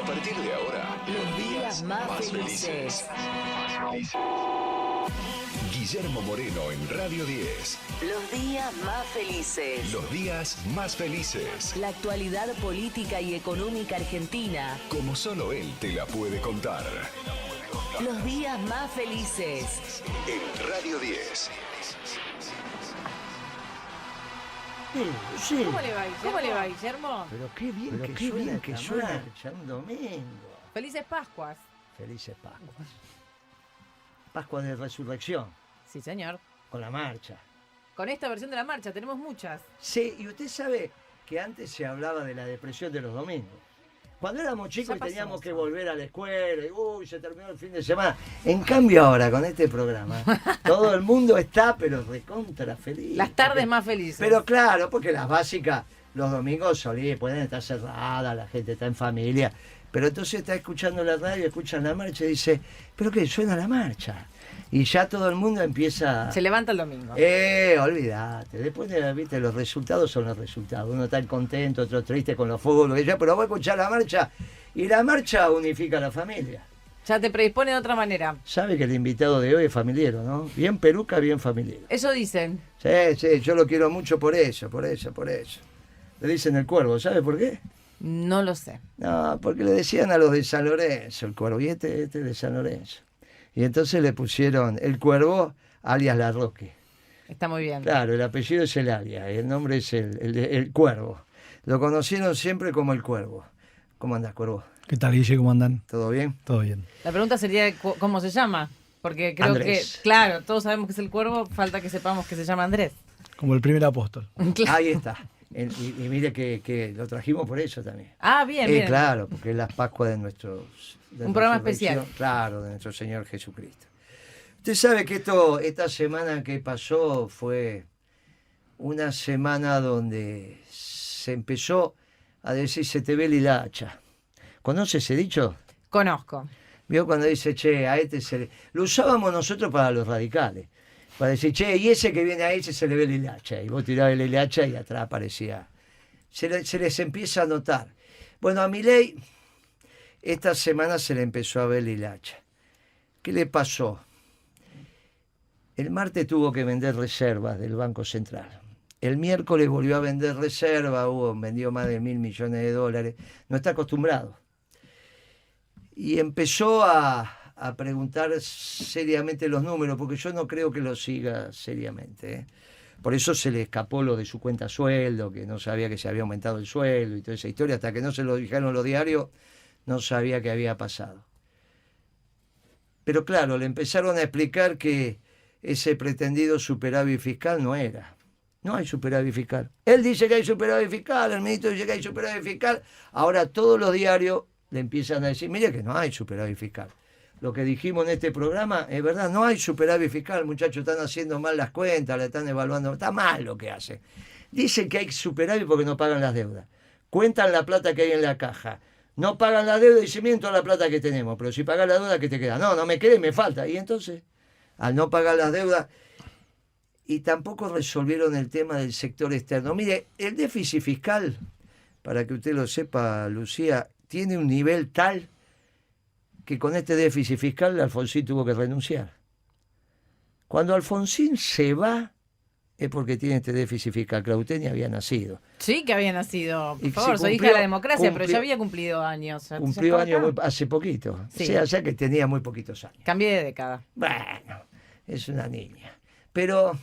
A partir de ahora, Los días más felices. Guillermo Moreno en Radio 10. Los días más felices. Los días más felices. La actualidad política y económica argentina. Como solo él te la puede contar. Los días más felices. En Radio 10. Sí. ¿Cómo le va, Guillermo? Pero qué bien que suena ya un domingo. Felices Pascuas. Felices Pascuas. Pascua de Resurrección, Sí, señor. con la marcha. Con esta versión de la marcha tenemos muchas. Sí, y usted sabe que antes se hablaba de la depresión de los domingos. Cuando éramos chicos Ya y pasó teníamos que eso. volver a la escuela, y se terminó el fin de semana. En cambio ahora, con este programa, todo el mundo está, pero recontra feliz. Las tardes Porque- más felices. Pero claro, porque las básicas, los domingos pueden estar cerradas, la gente está en familia. Pero entonces está escuchando la radio, escuchan la marcha y dice, ¿pero qué? Suena la marcha. Y ya todo el mundo empieza... Se levanta el domingo. Olvídate. Después, viste, los resultados son los resultados. Uno está contento, otro triste con los fútbol, pero voy a escuchar la marcha. Y la marcha unifica a la familia. Ya te predispone de otra manera. Sabe que el invitado de hoy es familiero, ¿no? Bien peluca, bien familiero. Eso dicen. Sí, yo lo quiero mucho por eso. Le dicen el cuervo, ¿sabe por qué? No lo sé. No, porque le decían a los de San Lorenzo el cuervo, y este de San Lorenzo. Y entonces le pusieron el cuervo alias Larroque. Está muy bien. Claro, el apellido es el alias, el nombre es el cuervo. Lo conocieron siempre como el cuervo. ¿Cómo andás, cuervo? ¿Qué tal, Guille? ¿Cómo andan? ¿Todo bien? Todo bien. La pregunta sería ¿cómo se llama? Porque creo Andrés. que, claro, todos sabemos que es el cuervo, falta que sepamos que se llama Andrés. Como el primer apóstol. Ahí está. Y mire que lo trajimos por eso también. Ah, bien, bien. Claro, porque es la Pascua de Un programa especial. Claro, de nuestro Señor Jesucristo. Usted sabe que esta semana que pasó fue una semana donde se empezó a decir se te ve el hilacha. ¿Conoce ese dicho? Conozco. ¿Vio cuando dice, che, a este se le... Lo usábamos nosotros para los radicales. Para decir, che, y ese que viene a ese se le ve el hilacha. Y vos tirabas el hilacha y atrás aparecía. Se les empieza a notar. Bueno, a Milei esta semana se le empezó a ver el hilacha. ¿Qué le pasó? El martes tuvo que vender reservas del Banco Central. El miércoles volvió a vender reservas, vendió más de $1.000 millones. No está acostumbrado. Y empezó a preguntar seriamente los números, porque yo no creo que lo siga seriamente, ¿eh? Por eso se le escapó lo de su cuenta sueldo, que no sabía que se había aumentado el sueldo y toda esa historia, hasta que no se lo dijeron los diarios, no sabía qué había pasado. Pero claro, le empezaron a explicar que ese pretendido superávit fiscal no era. No hay superávit fiscal. Él dice que hay superávit fiscal, el ministro dice que hay superávit fiscal. Ahora todos los diarios le empiezan a decir, mire que no hay superávit fiscal. Lo que dijimos en este programa es verdad, no hay superávit fiscal, muchachos, están haciendo mal las cuentas, la están evaluando, está mal lo que hacen. Dicen que hay superávit porque no pagan las deudas. Cuentan la plata que hay en la caja. No pagan la deuda y dicen, miren toda la plata que tenemos, pero si pagas la deuda, ¿qué te queda? No me queda y me falta. Y entonces, al no pagar las deudas, y tampoco resolvieron el tema del sector externo. Mire, el déficit fiscal, para que usted lo sepa, Lucía, tiene un nivel tal que con este déficit fiscal Alfonsín tuvo que renunciar. Cuando Alfonsín se va es porque tiene este déficit fiscal. Claudia ni había nacido. Sí, que había nacido. Por Y favor, se soy hija cumplió- de la democracia, pero cumplió- ya había cumplido años. Cumplió Entonces, años acá hace poquito. Sí. O sea que tenía muy poquitos años. cambié de década. Bueno, es una niña. Pero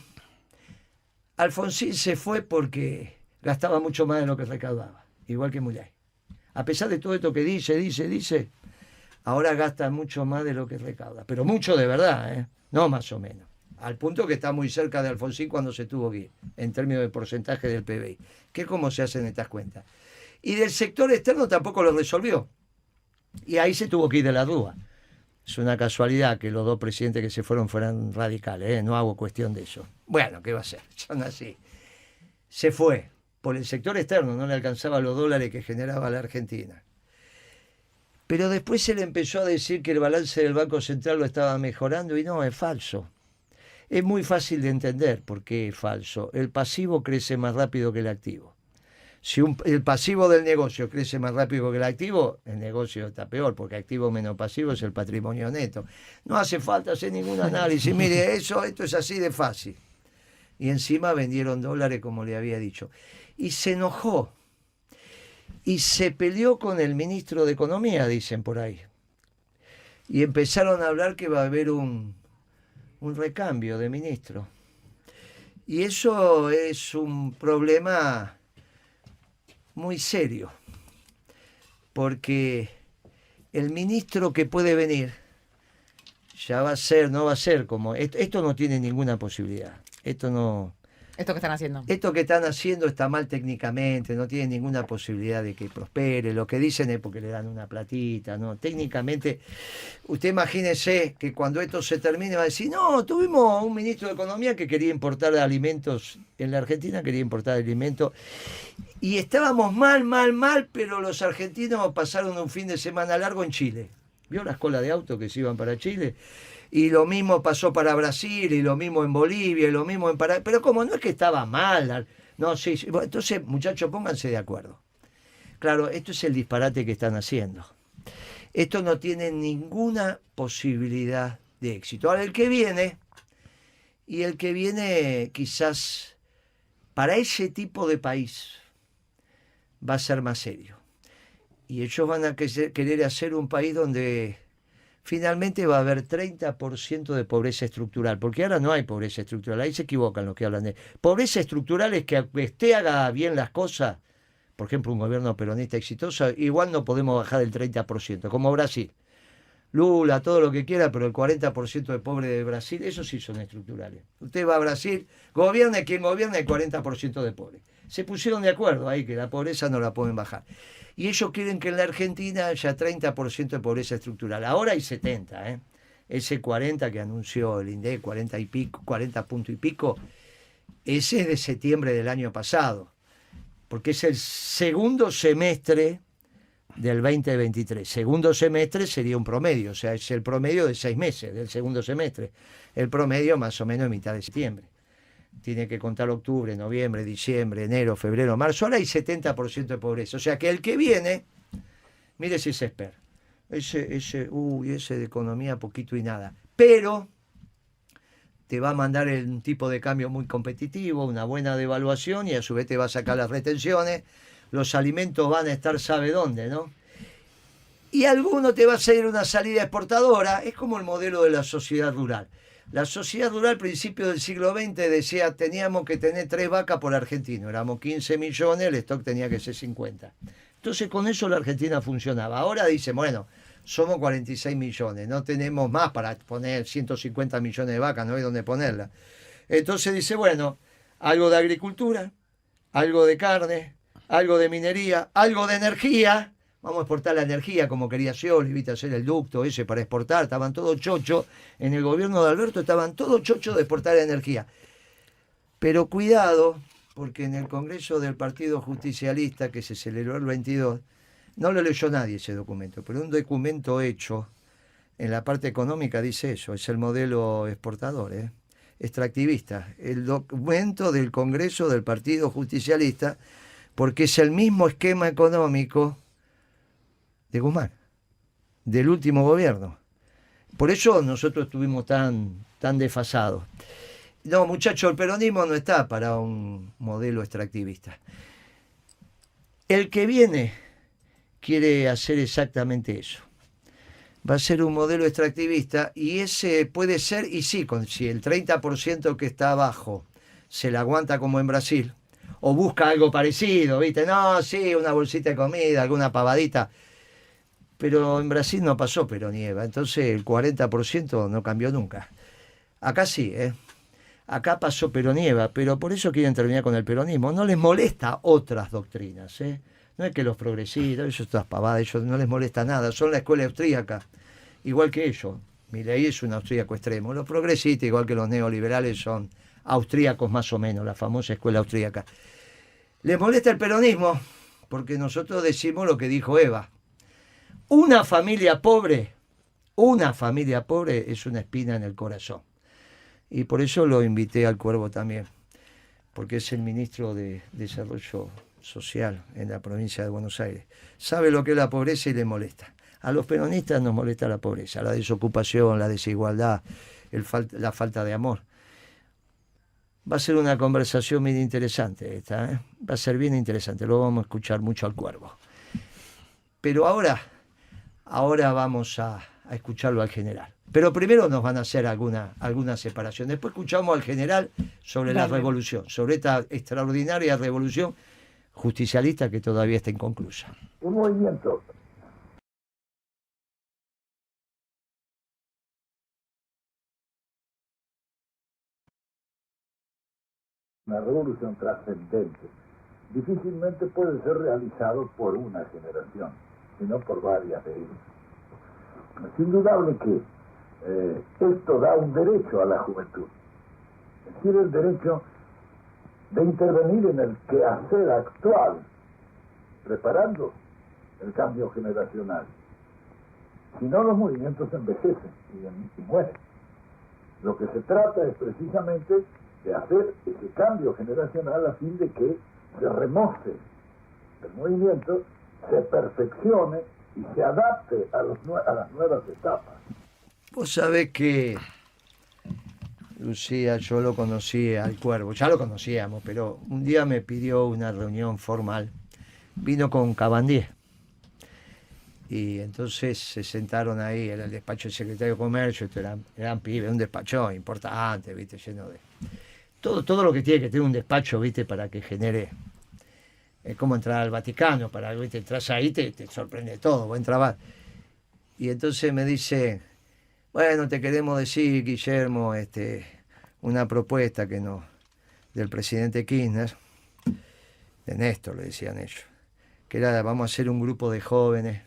Alfonsín se fue porque gastaba mucho más de lo que recaudaba, igual que Milei. A pesar de todo esto que dice, ahora gasta mucho más de lo que recauda. Pero mucho de verdad, ¿eh? No más o menos. Al punto que está muy cerca de Alfonsín cuando se tuvo que ir, en términos de porcentaje del PBI. Que es como se hacen estas cuentas. Y del sector externo tampoco lo resolvió. Y ahí se tuvo que ir de la Rúa. Es una casualidad que los dos presidentes que se fueran radicales, ¿eh? No hago cuestión de eso. Bueno, ¿qué va a ser? Son así. Se fue. Por el sector externo no le alcanzaba los dólares que generaba la Argentina. Pero después se le empezó a decir que el balance del Banco Central lo estaba mejorando y no, es falso. Es muy fácil de entender por qué es falso. El pasivo crece más rápido que el activo. Si el pasivo del negocio crece más rápido que el activo, el negocio está peor, porque activo menos pasivo es el patrimonio neto. No hace falta hacer ningún análisis. Mire, esto es así de fácil. Y encima vendieron dólares, como le había dicho. Y se enojó. Y se peleó con el ministro de Economía, dicen por ahí. Y empezaron a hablar que va a haber un recambio de ministro. Y eso es un problema muy serio, porque el ministro que puede venir ya no va a ser como esto no tiene ninguna posibilidad. Esto que están haciendo. Esto que están haciendo está mal técnicamente, no tiene ninguna posibilidad de que prospere. Lo que dicen es porque le dan una platita, ¿no? Técnicamente, usted imagínese que cuando esto se termine va a decir, no, tuvimos un ministro de Economía que quería importar alimentos, en la Argentina quería importar alimentos, y estábamos mal, pero los argentinos pasaron un fin de semana largo en Chile. ¿Vio las colas de autos que se iban para Chile? Y lo mismo pasó para Brasil, y lo mismo en Bolivia, y lo mismo en Paraguay. Pero como no es que estaba mal, no, sí. Bueno, entonces, muchachos, pónganse de acuerdo. Claro, esto es el disparate que están haciendo. Esto no tiene ninguna posibilidad de éxito. Ahora, el que viene quizás para ese tipo de país va a ser más serio. Y ellos van a querer hacer un país donde finalmente va a haber 30% de pobreza estructural, porque ahora no hay pobreza estructural, ahí se equivocan los que hablan de pobreza estructural. Es que aunque usted haga bien las cosas, por ejemplo un gobierno peronista exitoso, igual no podemos bajar del 30%, como Brasil. Lula, todo lo que quiera, pero el 40% de pobres de Brasil, esos sí son estructurales. Usted va a Brasil, gobierne quien gobierne, el 40% de pobres. Se pusieron de acuerdo ahí que la pobreza no la pueden bajar. Y ellos quieren que en la Argentina haya 30% de pobreza estructural. Ahora hay 70, ¿eh? Ese 40 que anunció el INDEC, 40 punto y pico, ese es de septiembre del año pasado, porque es el segundo semestre del 2023. Segundo semestre sería un promedio, o sea, es el promedio de 6 meses del segundo semestre. El promedio más o menos en mitad de septiembre. Tiene que contar octubre, noviembre, diciembre, enero, febrero, marzo. Ahora hay 70% de pobreza. O sea que el que viene, mire si se espera. Ese de economía poquito y nada. Pero te va a mandar un tipo de cambio muy competitivo, una buena devaluación, y a su vez te va a sacar las retenciones. Los alimentos van a estar sabe dónde, ¿no? Y alguno te va a hacer una salida exportadora. Es como el modelo de la sociedad rural. La sociedad rural al principio del siglo XX decía teníamos que tener 3 vacas por argentino. Éramos 15 millones, el stock tenía que ser 50. Entonces con eso la Argentina funcionaba. Ahora dice, bueno, somos 46 millones, no tenemos más para poner 150 millones de vacas, no hay dónde ponerlas. Entonces dice, bueno, algo de agricultura, algo de carne, algo de minería, algo de energía. Vamos a exportar la energía como quería Scioli, viste, hacer el ducto ese para exportar. Estaban todos chochos, en el gobierno de Alberto estaban todos chochos de exportar energía. Pero cuidado, porque en el Congreso del Partido Justicialista, que se celebró el 22, no lo leyó nadie ese documento, pero un documento hecho en la parte económica dice eso, es el modelo exportador, extractivista. El documento del Congreso del Partido Justicialista, porque es el mismo esquema económico de Guzmán, del último gobierno. Por eso nosotros estuvimos tan desfasados. No, muchachos, el peronismo no está para un modelo extractivista. El que viene quiere hacer exactamente eso. Va a ser un modelo extractivista, y ese puede ser, y sí, si el 30% que está abajo se la aguanta como en Brasil, o busca algo parecido, ¿viste? No, sí, una bolsita de comida, alguna pavadita. Pero en Brasil no pasó Perón y Eva, entonces el 40% no cambió nunca. Acá sí, Acá pasó Perón y Eva, pero por eso quieren terminar con el peronismo. No les molesta otras doctrinas, No es que los progresistas, ellos todas pavadas, ellos no les molesta nada, son la escuela austríaca, igual que ellos. Milei es un austríaco extremo. Los progresistas, igual que los neoliberales, son austríacos más o menos, la famosa escuela austríaca. Les molesta el peronismo porque nosotros decimos lo que dijo Eva. Una familia pobre es una espina en el corazón. Y por eso lo invité al Cuervo también, porque es el ministro de Desarrollo social en la provincia de Buenos Aires. Sabe lo que es la pobreza y le molesta. A los peronistas nos molesta la pobreza, la desocupación, la desigualdad, la falta de amor. Va a ser una conversación bien interesante esta, ¿eh? Va a ser bien interesante, lo vamos a escuchar mucho al Cuervo. Pero ahora vamos a escucharlo al general. Pero primero nos van a hacer alguna separación. Después escuchamos al general sobre la revolución, sobre esta extraordinaria revolución justicialista que todavía está inconclusa. Un movimiento una revolución trascendente difícilmente puede ser realizado por una generación, sino por varias de ellas. Es indudable que esto da un derecho a la juventud, es decir, el derecho de intervenir en el quehacer actual, preparando el cambio generacional. Si no, los movimientos envejecen y mueren. Lo que se trata es precisamente de hacer ese cambio generacional a fin de que se remoce el movimiento, se perfeccione y se adapte a las nuevas etapas. Vos sabés que, Lucía, yo lo conocí al Cuervo, ya lo conocíamos, pero un día me pidió una reunión formal. Vino con Cabandier. Y entonces se sentaron ahí en el despacho del secretario de Comercio, eran pibes, un despacho importante, ¿viste? Lleno de... Todo lo que tiene que tener un despacho, ¿viste? Para que genere... Es como entrar al Vaticano, ¿viste? Entras ahí, te sorprende todo, buen trabajo. Y entonces me dice, bueno, te queremos decir, Guillermo, una propuesta del presidente Kirchner, de Néstor, le decían ellos, que era, vamos a hacer un grupo de jóvenes,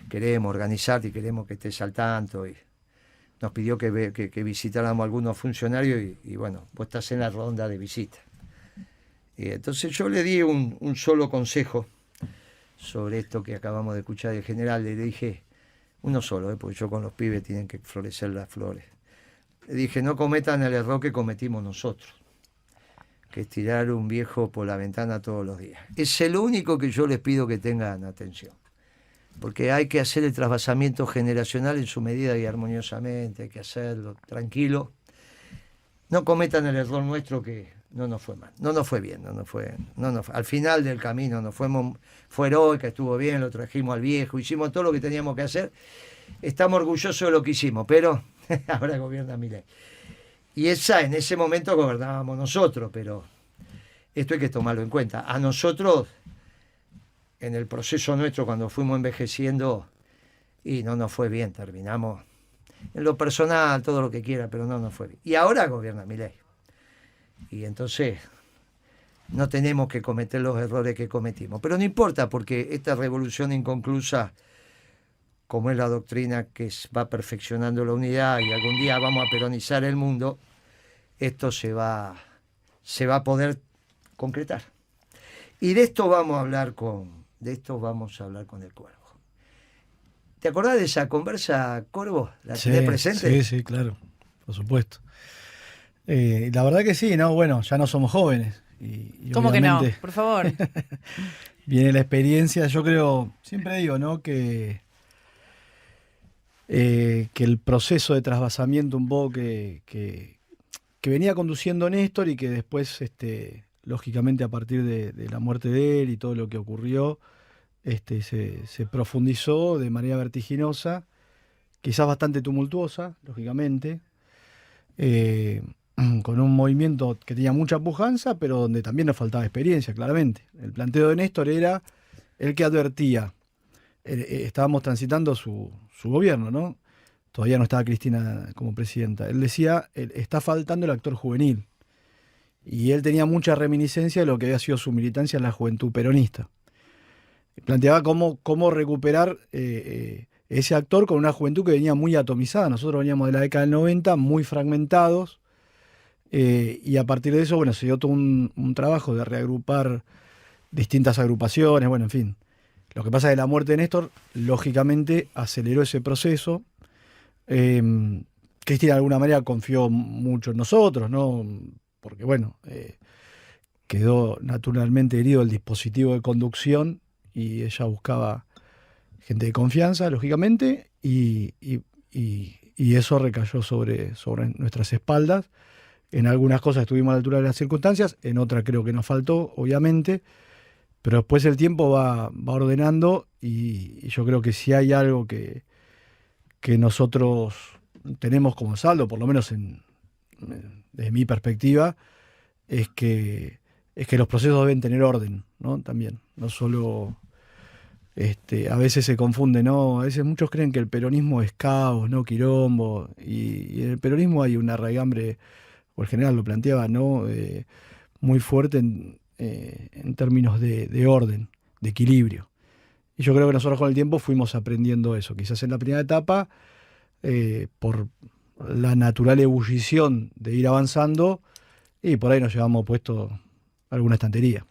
queremos organizarte y queremos que estés al tanto, y nos pidió que visitáramos a algunos funcionarios y bueno, vos estás en la ronda de visita. Y entonces yo le di un solo consejo sobre esto que acabamos de escuchar del general. Le dije, uno solo, porque yo con los pibes tienen que florecer las flores. Le dije, no cometan el error que cometimos nosotros, que es tirar un viejo por la ventana todos los días. Es el único que yo les pido que tengan atención, porque hay que hacer el trasvasamiento generacional en su medida y armoniosamente, hay que hacerlo tranquilo. No cometan el error nuestro que no nos fue mal, no nos fue bien, al final del camino fue heroica, estuvo bien, lo trajimos al viejo, hicimos todo lo que teníamos que hacer, estamos orgullosos de lo que hicimos, pero ahora gobierna Milei. Y en ese momento gobernábamos nosotros, pero esto hay que tomarlo en cuenta. A nosotros, en el proceso nuestro, cuando fuimos envejeciendo, y no nos fue bien, terminamos en lo personal, todo lo que quiera, pero no nos fue bien. Y ahora gobierna Milei. Y entonces no tenemos que cometer los errores que cometimos. Pero no importa, porque esta revolución inconclusa, como es la doctrina que va perfeccionando la unidad y algún día vamos a peronizar el mundo, esto se va a poder concretar. Y de esto vamos a hablar con el Cuervo. ¿Te acordás de esa conversa, Corvo? ¿La tenés presente? Sí, claro, por supuesto. La verdad que sí, ¿no? Bueno, ya no somos jóvenes. Y ¿Cómo que no? obviamente Por favor. Viene la experiencia, yo creo, siempre digo, ¿no? Que el proceso de trasvasamiento un poco que venía conduciendo Néstor y que después, lógicamente, a partir de la muerte de él y todo lo que ocurrió, se profundizó de manera vertiginosa, quizás bastante tumultuosa, lógicamente, con un movimiento que tenía mucha pujanza, pero donde también nos faltaba experiencia, claramente. El planteo de Néstor era el que advertía. Estábamos transitando su gobierno, ¿no? Todavía no estaba Cristina como presidenta. Él decía, está faltando el actor juvenil. Y él tenía mucha reminiscencia de lo que había sido su militancia en la juventud peronista. Planteaba cómo recuperar ese actor con una juventud que venía muy atomizada. Nosotros veníamos de la década del 90, muy fragmentados, y a partir de eso, bueno, se dio todo un trabajo de reagrupar distintas agrupaciones, bueno, en fin. Lo que pasa es que la muerte de Néstor, lógicamente, aceleró ese proceso. Cristina de alguna manera confió mucho en nosotros, ¿no? Porque, bueno, quedó naturalmente herido el dispositivo de conducción y ella buscaba gente de confianza, lógicamente, y eso recayó sobre nuestras espaldas. En algunas cosas estuvimos a la altura de las circunstancias, en otras creo que nos faltó, obviamente, pero después el tiempo va ordenando y yo creo que si hay algo que nosotros tenemos como saldo, por lo menos desde mi perspectiva, es que los procesos deben tener orden, ¿no? También, no solo... a veces se confunde, ¿no? A veces muchos creen que el peronismo es caos, ¿no? Quilombo, y en el peronismo hay una raigambre, o el general lo planteaba, ¿no? Muy fuerte en términos de orden, de equilibrio. Y yo creo que nosotros con el tiempo fuimos aprendiendo eso. Quizás en la primera etapa, por la natural ebullición de ir avanzando, y por ahí nos llevamos puesto alguna estantería.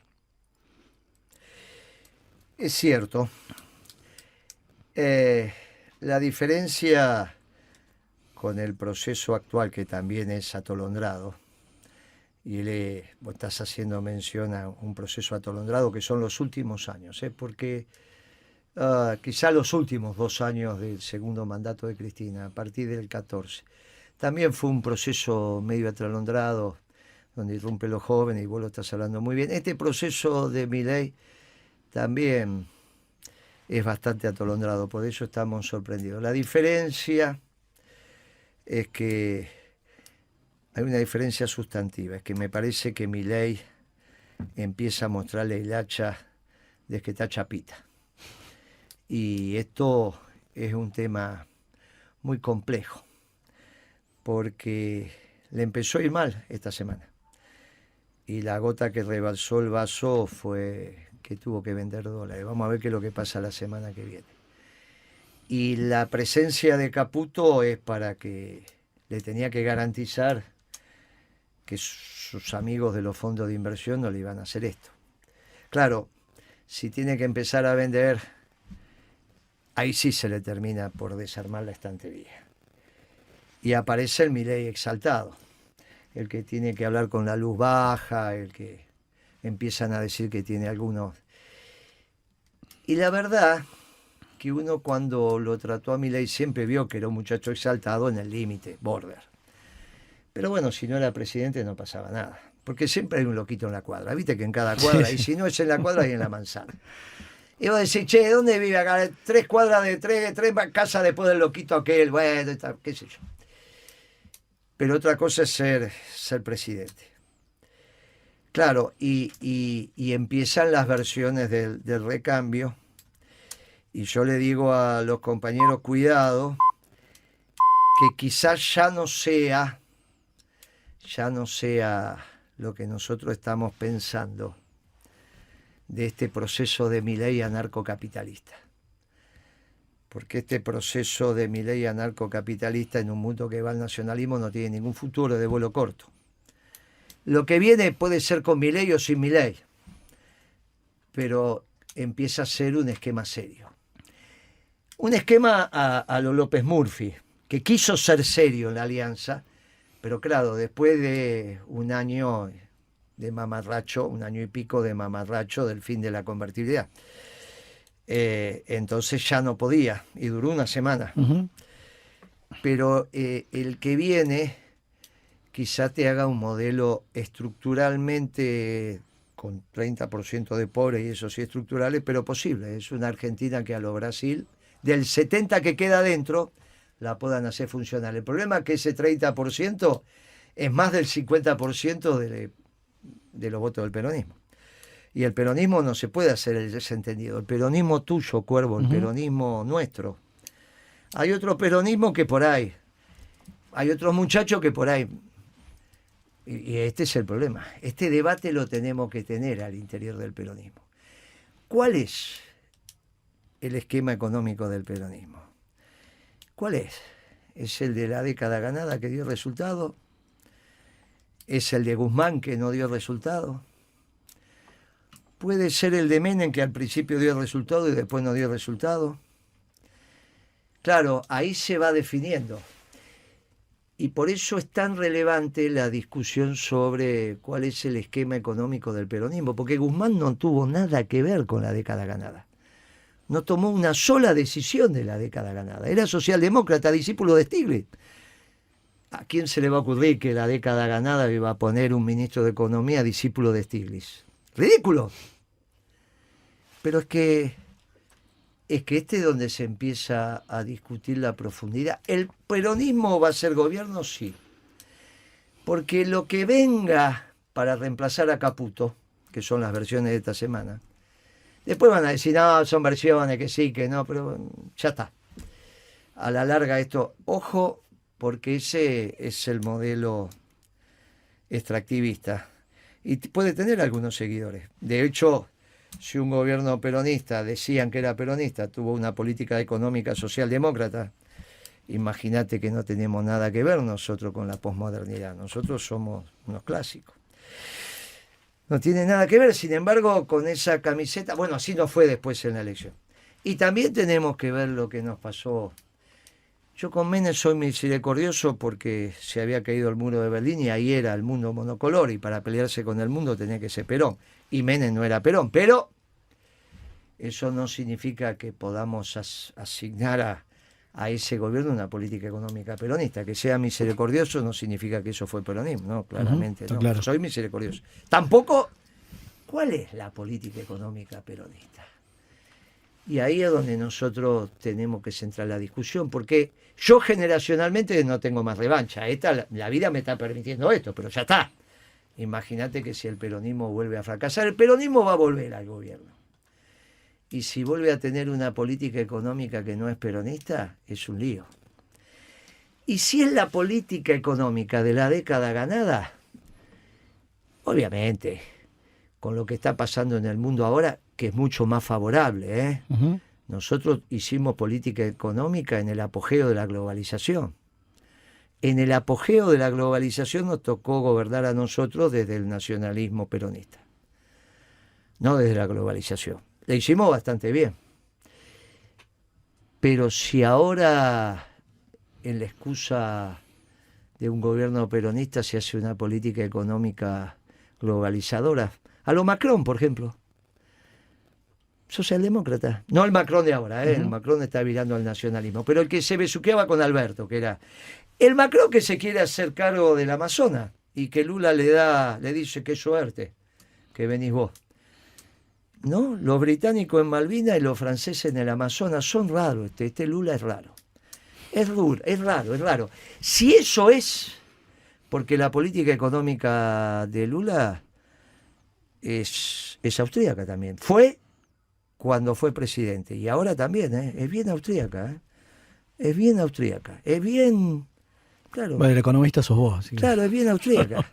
Es cierto. La diferencia con el proceso actual, que también es atolondrado, y vos estás haciendo mención a un proceso atolondrado que son los últimos años, porque quizá los últimos 2 años del segundo mandato de Cristina, a partir del 14, también fue un proceso medio atolondrado, donde irrumpe los jóvenes, y vos lo estás hablando muy bien. Este proceso de Milei también es bastante atolondrado, por eso estamos sorprendidos. La diferencia es que hay una diferencia sustantiva, es que me parece que Milei empieza a mostrarle el hacha desde que está chapita. Y esto es un tema muy complejo, porque le empezó a ir mal esta semana. Y la gota que rebalsó el vaso fue que tuvo que vender dólares. Vamos a ver qué es lo que pasa la semana que viene. Y la presencia de Caputo es para que le tenía que garantizar que sus amigos de los fondos de inversión no le iban a hacer esto. Claro, si tiene que empezar a vender, ahí sí se le termina por desarmar la estantería. Y aparece el Milei exaltado, el que tiene que hablar con la luz baja, el que empiezan a decir que tiene algunos. Y la verdad que uno cuando lo trató a Milei siempre vio que era un muchacho exaltado en el límite, border. Pero bueno, si no era presidente no pasaba nada, porque siempre hay un loquito en la cuadra. Viste que en cada cuadra, y si no es en la cuadra, hay en la manzana. Y vos decís, che, ¿dónde vive acá? 3 cuadras de tres casas después del loquito aquel, bueno, qué sé yo. Pero otra cosa es ser presidente. Claro, y empiezan las versiones del recambio, y yo le digo a los compañeros, cuidado, que quizás ya no sea lo que nosotros estamos pensando de este proceso de Milei anarcocapitalista. Porque este proceso de Milei anarcocapitalista en un mundo que va al nacionalismo no tiene ningún futuro de vuelo corto. Lo que viene puede ser con Milei o sin Milei, pero empieza a ser un esquema serio. Un esquema a lo López Murphy, que quiso ser serio en la alianza, pero claro, después de un año de mamarracho, 1 año y pico de mamarracho del fin de la convertibilidad, entonces ya no podía, y duró 1 semana. Uh-huh. Pero el que viene quizá te haga un modelo estructuralmente con 30% de pobres, y eso sí estructurales, pero posible. Es una Argentina que a lo Brasil, del 70% que queda dentro, la puedan hacer funcionar. El problema es que ese 30% es más del 50% de los votos del peronismo. Y el peronismo no se puede hacer el desentendido. El peronismo tuyo, Cuervo, el peronismo nuestro. Hay otro peronismo que por ahí, hay otros muchachos que por ahí, y este es el problema. Este debate lo tenemos que tener al interior del peronismo. ¿Cuál es el esquema económico del peronismo? ¿Cuál es? ¿Es el de la década ganada que dio resultado? ¿Es el de Guzmán que no dio resultado? ¿Puede ser el de Menem que al principio dio resultado y después no dio resultado? Claro, ahí se va definiendo. Y por eso es tan relevante la discusión sobre cuál es el esquema económico del peronismo, porque Guzmán no tuvo nada que ver con la década ganada. No tomó una sola decisión de la década ganada. Era socialdemócrata, discípulo de Stiglitz. ¿A quién se le va a ocurrir que la década ganada iba a poner un ministro de Economía discípulo de Stiglitz? ¡Ridículo! Pero es que este es donde se empieza a discutir la profundidad. ¿El peronismo va a ser gobierno? Sí. Porque lo que venga para reemplazar a Caputo, que son las versiones de esta semana, después van a decir, no, son versiones, que sí, que no, pero ya está. A la larga esto, ojo, porque ese es el modelo extractivista. Y puede tener algunos seguidores. De hecho, si un gobierno peronista, decían que era peronista, tuvo una política económica socialdemócrata, imagínate que no tenemos nada que ver nosotros con la posmodernidad. Nosotros somos unos clásicos. No tiene nada que ver, sin embargo, con esa camiseta. Bueno, así no fue después en la elección. Y también tenemos que ver lo que nos pasó. Yo con Menem soy misericordioso porque se había caído el muro de Berlín y ahí era el mundo monocolor, y para pelearse con el mundo tenía que ser Perón. Y Menem no era Perón, pero eso no significa que podamos asignar a ese gobierno una política económica peronista. Que sea misericordioso no significa que eso fue peronismo, no, claramente no. Claro. Soy misericordioso. Tampoco, ¿cuál es la política económica peronista? Y ahí es donde nosotros tenemos que centrar la discusión, porque yo generacionalmente no tengo más revancha. La vida me está permitiendo esto, pero ya está. Imagínate que si el peronismo vuelve a fracasar, el peronismo va a volver al gobierno. Y si vuelve a tener una política económica que no es peronista, es un lío. Y si es la política económica de la década ganada, obviamente, con lo que está pasando en el mundo ahora, que es mucho más favorable, ¿eh? Ujú. Nosotros hicimos política económica en el apogeo de la globalización. En el apogeo de la globalización nos tocó gobernar a nosotros desde el nacionalismo peronista, no desde la globalización. Le hicimos bastante bien. Pero si ahora, en la excusa de un gobierno peronista, se hace una política económica globalizadora, a lo Macron, por ejemplo, socialdemócrata. No el Macron de ahora, el Macron está virando al nacionalismo, pero el que se besuqueaba con Alberto, que era el Macron que se quiere hacer cargo del Amazonas y que Lula le dice qué suerte que venís vos. ¿No? Los británicos en Malvinas y los franceses en el Amazonas son raros. Este Lula es raro. Es raro. Si eso es, porque la política económica de Lula es austríaca también. Fue cuando fue presidente y ahora también, es bien austríaca. Es bien austríaca. Es bien... Claro. Bueno, el economista sos vos. Así que... Claro, es bien austríaca.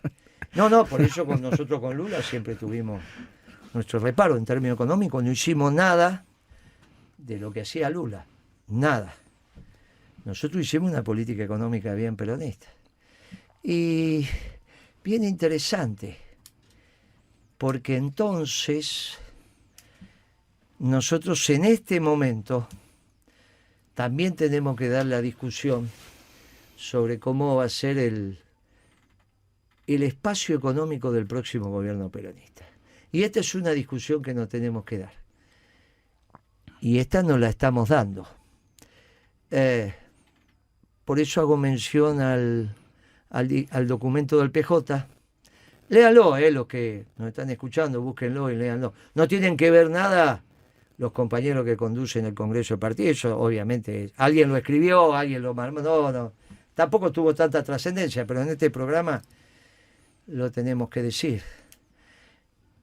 No, por eso nosotros con Lula siempre tuvimos nuestro reparo en términos económicos. No hicimos nada de lo que hacía Lula. Nada. Nosotros hicimos una política económica bien peronista. Y bien interesante. Porque entonces nosotros en este momento también tenemos que dar la discusión sobre cómo va a ser el espacio económico del próximo gobierno peronista. Y esta es una discusión que nos tenemos que dar. Y esta nos la estamos dando. Por eso hago mención al documento del PJ. Léanlo, los que nos están escuchando, búsquenlo y léanlo. No tienen que ver nada los compañeros que conducen el Congreso del Partido. Eso, obviamente, alguien lo escribió, alguien lo marcó. No. Tampoco tuvo tanta trascendencia, pero en este programa lo tenemos que decir.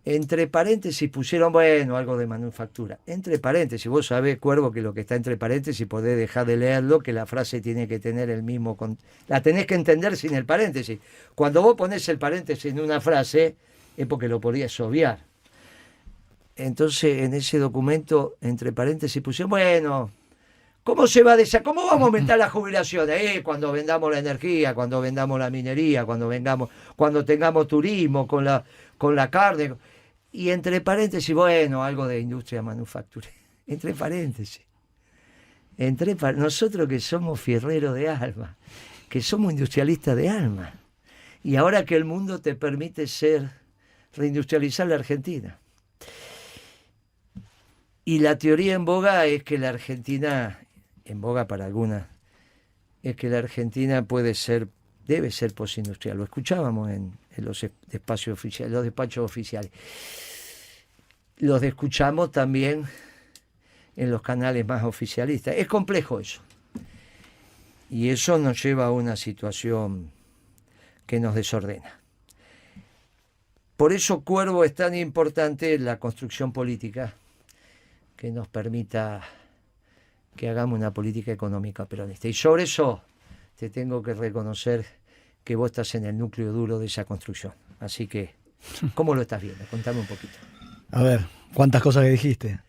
Entre paréntesis pusieron, algo de manufactura. Entre paréntesis, vos sabés, Cuervo, que lo que está entre paréntesis podés dejar de leerlo, que la frase tiene que tener el mismo... La tenés que entender sin el paréntesis. Cuando vos ponés el paréntesis en una frase, es porque lo podías obviar. Entonces, en ese documento, entre paréntesis pusieron, ¿cómo se va ¿Cómo vamos a aumentar las jubilaciones? Cuando vendamos la energía, cuando vendamos la minería, cuando tengamos turismo con la carne. Y entre paréntesis, algo de industria manufacturera. Entre paréntesis. Nosotros que somos fierreros de alma. que somos industrialistas de alma. Y ahora que el mundo te permite reindustrializar la Argentina. Y la teoría en boga es que la Argentina, en boga para algunas, es que la Argentina debe ser postindustrial. Lo escuchábamos en los despachos oficiales. Lo escuchamos también en los canales más oficialistas. Es complejo eso. Y eso nos lleva a una situación que nos desordena. Por eso, Cuervo, es tan importante la construcción política que nos permita que hagamos una política económica peronista. Y sobre eso te tengo que reconocer que vos estás en el núcleo duro de esa construcción. Así que, ¿cómo lo estás viendo? Contame un poquito. A ver, cuántas cosas que dijiste.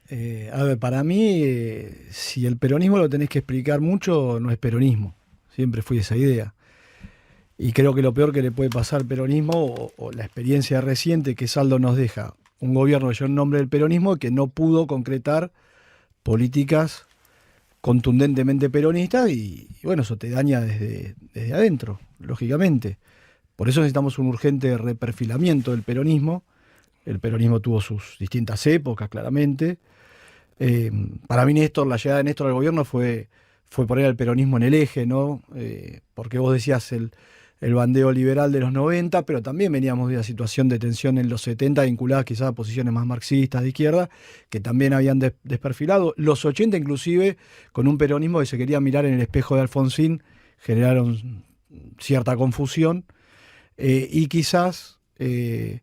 A ver, para mí, si el peronismo lo tenés que explicar mucho, no es peronismo. Siempre fui esa idea. Y creo que lo peor que le puede pasar al peronismo, o la experiencia reciente que saldo nos deja, un gobierno que lleva el nombre del peronismo que no pudo concretar políticas contundentemente peronistas y bueno, eso te daña desde adentro, lógicamente. Por eso necesitamos un urgente reperfilamiento del peronismo. El peronismo tuvo sus distintas épocas, claramente. Para mí, la llegada de Néstor al gobierno fue poner al peronismo en el eje, ¿no? Porque vos decías el bandeo liberal de los 90, pero también veníamos de una situación de tensión en los 70, vinculada quizás a posiciones más marxistas de izquierda, que también habían desperfilado. Los 80 inclusive, con un peronismo que se quería mirar en el espejo de Alfonsín, generaron cierta confusión, y quizás en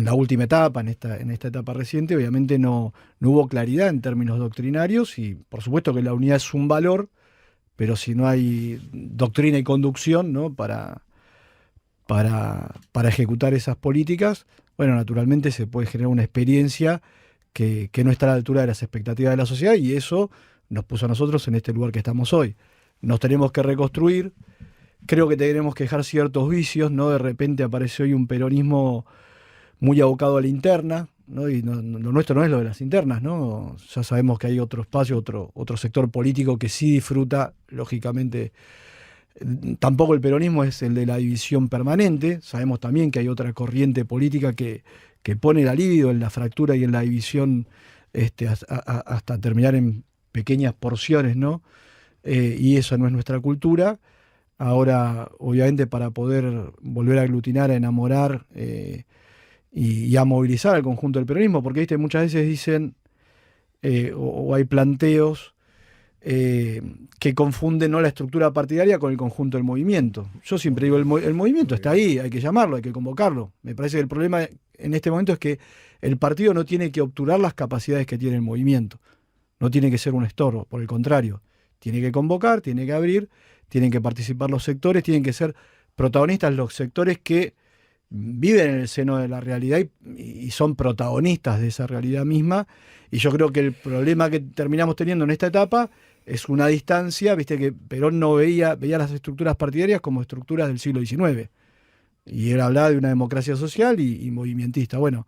la última etapa, en esta etapa reciente, obviamente no hubo claridad en términos doctrinarios, y por supuesto que la unidad es un valor, pero si no hay doctrina y conducción, ¿no? para ejecutar esas políticas, bueno, naturalmente se puede generar una experiencia que no está a la altura de las expectativas de la sociedad, y eso nos puso a nosotros en este lugar que estamos hoy. Nos tenemos que reconstruir, creo que tenemos que dejar ciertos vicios, ¿no? De repente aparece hoy un peronismo muy abocado a la interna, ¿no? Y lo nuestro no es lo de las internas, ¿no? Ya sabemos que hay otro espacio, otro sector político que sí disfruta, lógicamente. Tampoco el peronismo es el de la división permanente. Sabemos también que hay otra corriente política que pone la libido en la fractura y en la división hasta terminar en pequeñas porciones, ¿no? Y eso no es nuestra cultura. Ahora, obviamente, para poder volver a aglutinar, a enamorar y a movilizar al conjunto del peronismo, porque ¿viste? Muchas veces dicen, o hay planteos que confunden, ¿no? La estructura partidaria con el conjunto del movimiento. Yo siempre digo, el movimiento está ahí, hay que llamarlo, hay que convocarlo. Me parece que el problema en este momento es que el partido no tiene que obturar las capacidades que tiene el movimiento, no tiene que ser un estorbo, por el contrario, tiene que convocar, tiene que abrir, tienen que participar los sectores, tienen que ser protagonistas los sectores que viven en el seno de la realidad y son protagonistas de esa realidad misma. Y yo creo que el problema que terminamos teniendo en esta etapa es una distancia, viste que Perón no veía las estructuras partidarias como estructuras del siglo XIX. Y él hablaba de una democracia social y movimentista. Bueno,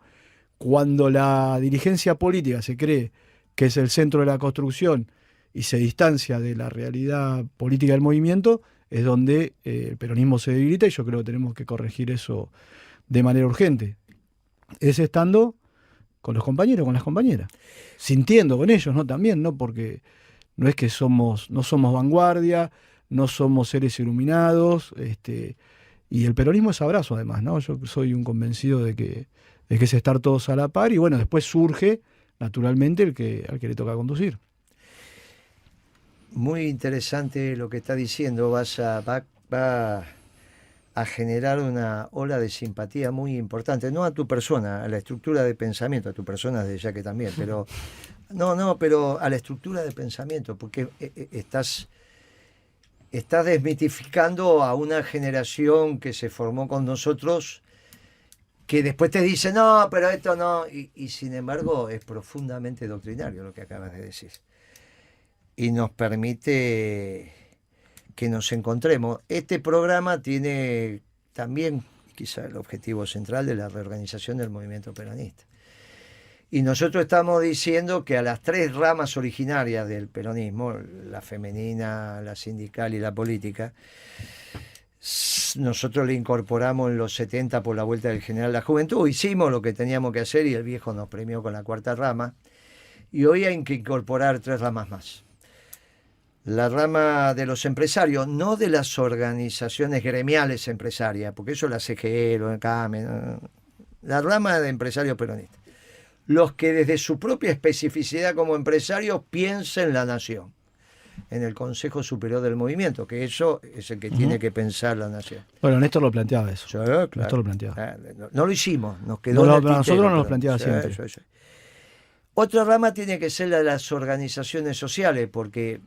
cuando la dirigencia política se cree que es el centro de la construcción y se distancia de la realidad política del movimiento, es donde el peronismo se debilita, y yo creo que tenemos que corregir eso de manera urgente. Es estando con los compañeros, con las compañeras, sintiendo con ellos, ¿no? También, ¿no? Porque no es que no somos vanguardia, no somos seres iluminados, y el peronismo es abrazo además, ¿no? Yo soy un convencido de que es estar todos a la par, y bueno, después surge naturalmente al que le toca conducir. Muy interesante lo que está diciendo. Va a generar una ola de simpatía muy importante, no a tu persona, a la estructura de pensamiento, a tu persona desde ya que también, pero pero a la estructura de pensamiento, porque estás desmitificando a una generación que se formó con nosotros, que después te dice, no, pero esto no, y sin embargo es profundamente doctrinario lo que acabas de decir. Y nos permite que nos encontremos. Este programa tiene también quizá el objetivo central de la reorganización del movimiento peronista. Y nosotros estamos diciendo que a las 3 ramas originarias del peronismo, la femenina, la sindical y la política, nosotros le incorporamos en los 70 por la vuelta del general La Juventud, hicimos lo que teníamos que hacer y el viejo nos premió con la 4ª rama, y hoy hay que incorporar 3 ramas más. La rama de los empresarios, no de las organizaciones gremiales empresarias, porque eso la CGE, lo CAME, la rama de empresarios peronistas. Los que desde su propia especificidad como empresarios piensen la nación, en el Consejo Superior del Movimiento, que eso es el que tiene que pensar la nación. Bueno, Néstor lo planteaba eso. Sí, claro. Néstor lo planteaba. No lo hicimos, nos quedó No, en el nosotros tintero, nos lo pero- planteaba sí, siempre. sí. Otra rama tiene que ser la de las organizaciones sociales, porque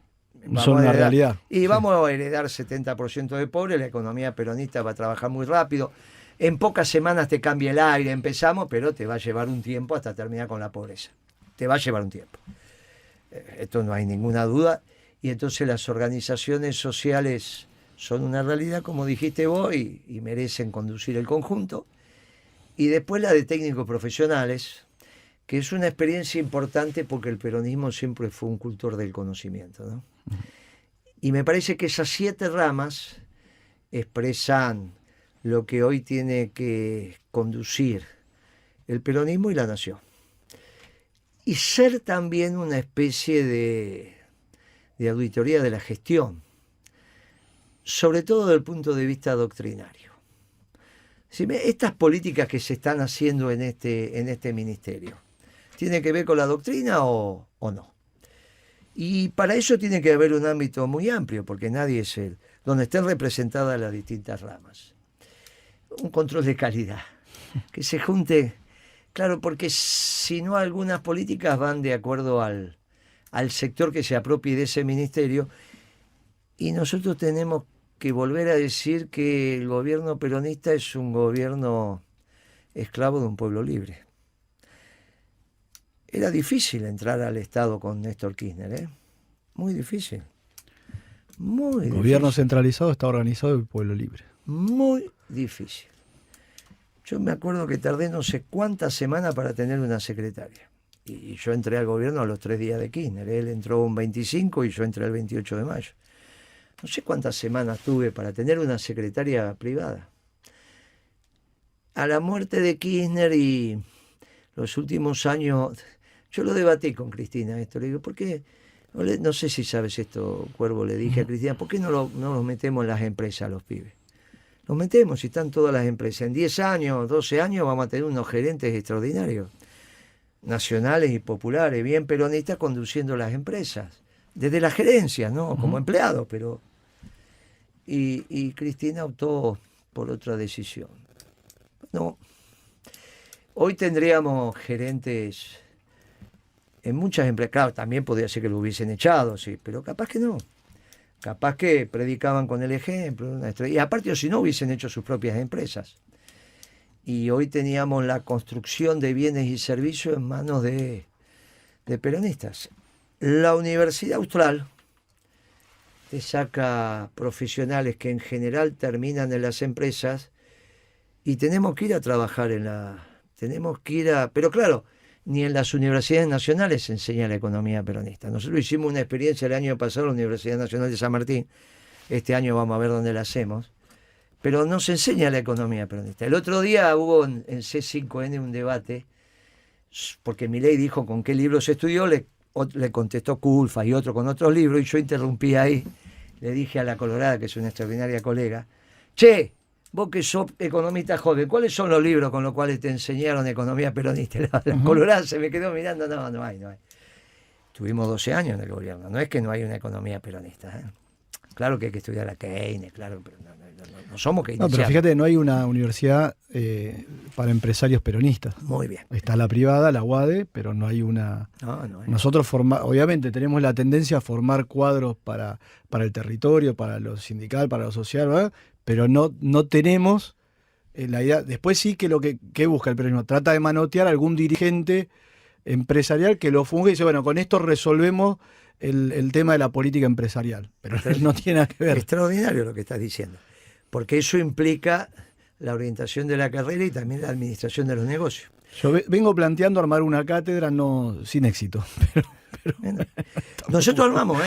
Son una realidad. Y Sí. vamos a heredar 70% de pobres, la economía peronista va a trabajar muy rápido. En pocas semanas te cambia el aire, empezamos, pero te va a llevar un tiempo hasta terminar con la pobreza. Te va a llevar un tiempo. Esto no hay ninguna duda. Y entonces las organizaciones sociales son una realidad, como dijiste vos, y merecen conducir el conjunto. Y después la de técnicos profesionales, que es una experiencia importante porque el peronismo siempre fue un cultor del conocimiento, ¿no? Y me parece que esas 7 ramas expresan lo que hoy tiene que conducir el peronismo y la nación. Y ser también una especie de auditoría de la gestión, sobre todo desde el punto de vista doctrinario. Estas políticas que se están haciendo en este ministerio, ¿tiene que ver con la doctrina o no? Y para eso tiene que haber un ámbito muy amplio, porque nadie es donde estén representadas las distintas ramas. Un control de calidad, que se junte, claro, porque si no algunas políticas van de acuerdo al sector que se apropie de ese ministerio, y nosotros tenemos que volver a decir que el gobierno peronista es un gobierno esclavo de un pueblo libre. Era difícil entrar al Estado con Néstor Kirchner, ¿eh? Muy difícil. Muy El gobierno difícil. centralizado está organizado el pueblo libre. Muy difícil. Yo me acuerdo que tardé no sé cuántas semanas para tener una secretaria. Y yo entré al gobierno a los 3 días de Kirchner. Él entró un 25 y yo entré el 28 de mayo. No sé cuántas semanas tuve para tener una secretaria privada. A la muerte de Kirchner y los últimos años, yo lo debatí con Cristina esto. Le digo, ¿por qué? No sé si sabes esto, Cuervo, le dije a Cristina, ¿por qué no los metemos en las empresas los pibes? Los metemos y están todas las empresas. En 10 años, 12 años vamos a tener unos gerentes extraordinarios, nacionales y populares, bien peronistas, conduciendo las empresas. Desde la gerencia, ¿no? Como empleados, pero... Y Cristina optó por otra decisión. No. Hoy tendríamos gerentes en muchas empresas. Claro, también podría ser que lo hubiesen echado, sí, pero capaz que no. Capaz que predicaban con el ejemplo. Y aparte, o si no, hubiesen hecho sus propias empresas. Y hoy teníamos la construcción de bienes y servicios en manos de peronistas. La Universidad Austral te saca profesionales que en general terminan en las empresas y tenemos que ir a trabajar tenemos que ir a... Pero claro, ni en las universidades nacionales se enseña la economía peronista. Nosotros hicimos una experiencia el año pasado en la Universidad Nacional de San Martín. Este año vamos a ver dónde la hacemos. Pero no se enseña la economía peronista. El otro día hubo en C5N un debate, porque Milei dijo con qué libros estudió, le contestó Culfa y otro con otros libros, y yo interrumpí ahí, le dije a la Colorada, que es una extraordinaria colega, che, vos que sos economista joven, ¿cuáles son los libros con los cuales te enseñaron economía peronista? La Colorada se me quedó mirando, no hay. Tuvimos 12 años en el gobierno, no es que no hay una economía peronista, ¿eh? Claro que hay que estudiar a Keynes, claro, pero no somos No, keynesianos. pero fíjate, no hay una universidad para empresarios peronistas. Muy bien. Está la privada, la UADE, pero no hay una... No, Nosotros obviamente tenemos la tendencia a formar cuadros para el territorio, para lo sindical, para lo social, ¿verdad? Pero no tenemos la idea. Después sí que ¿qué busca el peronismo? Trata de manotear a algún dirigente empresarial que lo funge y dice, bueno, con esto resolvemos el tema de la política empresarial. Pero no tiene nada que ver. Extraordinario lo que estás diciendo, porque eso implica la orientación de la carrera y también la administración de los negocios. Yo vengo planteando armar una cátedra no sin éxito. Nosotros armamos,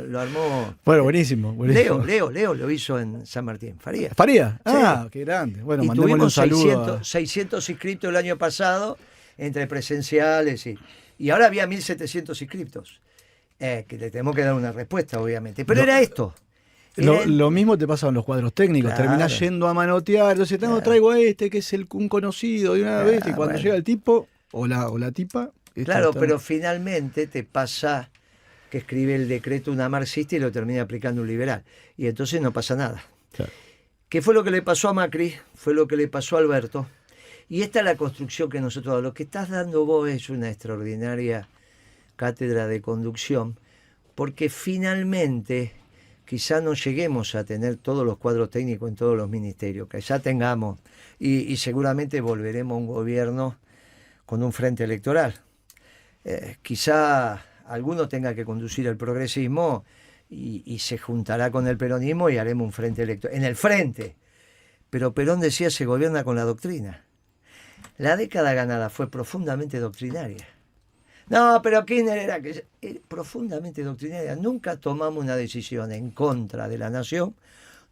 lo armó Bueno, buenísimo. Leo lo hizo en San Martín, Faría. ¿Faría? Sí. Qué grande. Bueno, Y mandémosle un tuvimos saludo. 600 inscriptos el año pasado, entre presenciales y ahora había 1.700 inscriptos. Que le tenemos que dar una respuesta, obviamente. Pero era esto. Lo mismo te pasa con los cuadros técnicos. Claro. Terminás yendo a manotear. Entonces, traigo a este, que es un conocido de una vez. Y cuando llega el tipo o la tipa. Claro, pero finalmente te pasa que escribe el decreto una marxista y lo termina aplicando un liberal. Y entonces no pasa nada. Claro. ¿Qué fue lo que le pasó a Macri? Fue lo que le pasó a Alberto. Y esta es la construcción que nosotros... Lo que estás dando vos es una extraordinaria cátedra de conducción, porque finalmente quizá no lleguemos a tener todos los cuadros técnicos en todos los ministerios, que ya tengamos, y seguramente volveremos a un gobierno con un frente electoral. Quizá alguno tenga que conducir el progresismo y se juntará con el peronismo y haremos un frente electoral. En el frente. Pero Perón decía, se gobierna con la doctrina. La década ganada fue profundamente doctrinaria. No, pero Kirchner era profundamente doctrinaria. Nunca tomamos una decisión en contra de la nación,